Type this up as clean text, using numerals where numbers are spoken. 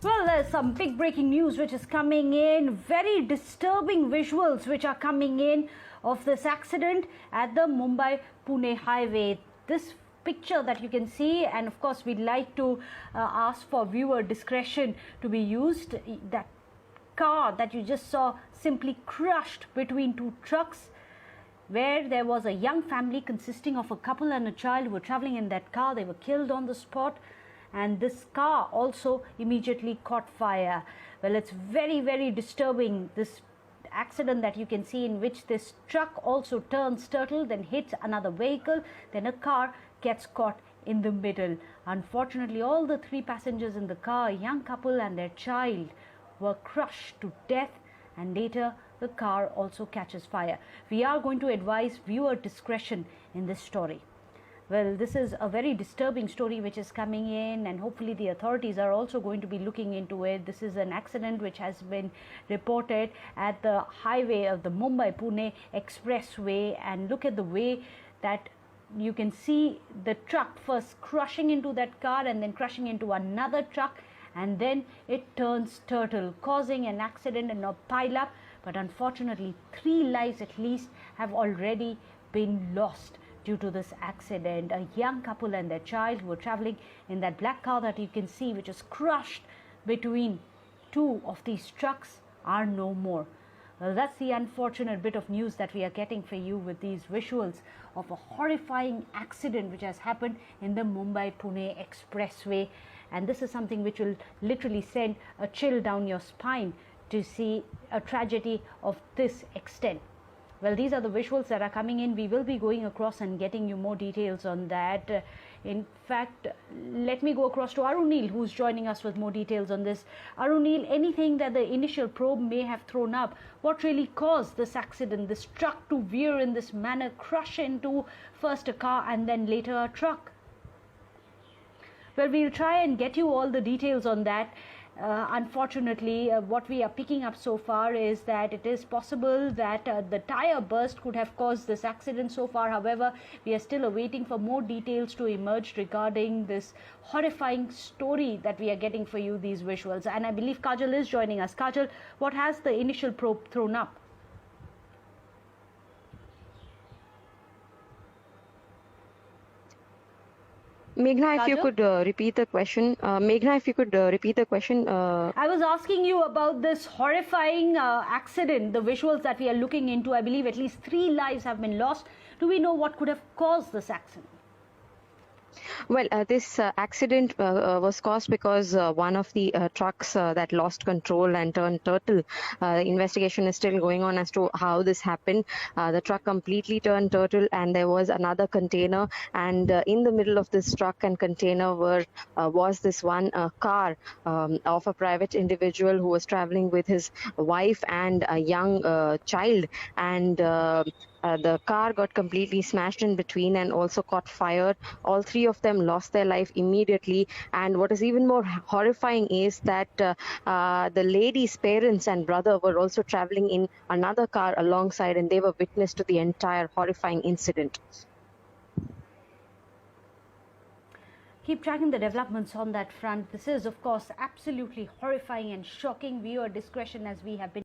Well, there's some big breaking news which is coming in. Very disturbing visuals which are coming in of this accident at the Mumbai-Pune Highway. This picture that you can see, and of course we'd like to ask for viewer discretion to be used. That car that you just saw simply crushed between two trucks, where there was a young family consisting of a couple and a child who were traveling in that car. They were killed on the spot, and this car also immediately caught fire. Well, it's very, very disturbing, this accident that you can see, in which this truck also turns turtle, then hits another vehicle, then a car gets caught in the middle. Unfortunately, all the three passengers in the car, a young couple and their child, were crushed to death, and later the car also catches fire. We are going to advise viewer discretion in this story. Well, this is a very disturbing story which is coming in, and hopefully the authorities are also going to be looking into it. This is an accident which has been reported at the highway of the Mumbai-Pune Expressway, and look at the way that you can see the truck first crushing into that car and then crushing into another truck, and then it turns turtle, causing an accident and a pile-up. But unfortunately, 3 lives at least have already been lost due to this accident. A young couple and their child were traveling in that black car that you can see, which is crushed between two of these trucks, are no more. Well, that's the unfortunate bit of news that we are getting for you with these visuals of a horrifying accident which has happened in the Mumbai-Pune Expressway. And this is something which will literally send a chill down your spine to see a tragedy of this extent. Well, these are the visuals that are coming in. We will be going across and getting you more details on that. In fact, let me go across to Arunil, who's joining us with more details on this. Arunil, anything that the initial probe may have thrown up? What really caused this accident, this truck to veer in this manner, crush into first a car and then later a truck? Well, we'll try and get you all the details on that. Unfortunately, what we are picking up so far is that it is possible that the tire burst could have caused this accident so far. However, we are still awaiting for more details to emerge regarding this horrifying story that we are getting for you, these visuals. And I believe Kajal is joining us. Kajal, what has the initial probe thrown up? Meghna, if you could repeat the question. Meghna, if you could repeat the question. I was asking you about this horrifying accident, the visuals that we are looking into. I believe at least 3 lives have been lost. Do we know what could have caused this accident? Well, this accident was caused because one of the trucks that lost control and turned turtle. Investigation is still going on as to how this happened. The truck completely turned turtle, and there was another container, and in the middle of this truck and container was this one car of a private individual who was traveling with his wife and a young child, and the car got completely smashed in between and also caught fire. All 3 of them lost their life immediately. And what is even more horrifying is that the lady's parents and brother were also traveling in another car alongside, and they were witness to the entire horrifying incident. Keep tracking the developments on that front. This is, of course, absolutely horrifying and shocking. Viewer discretion, as we have been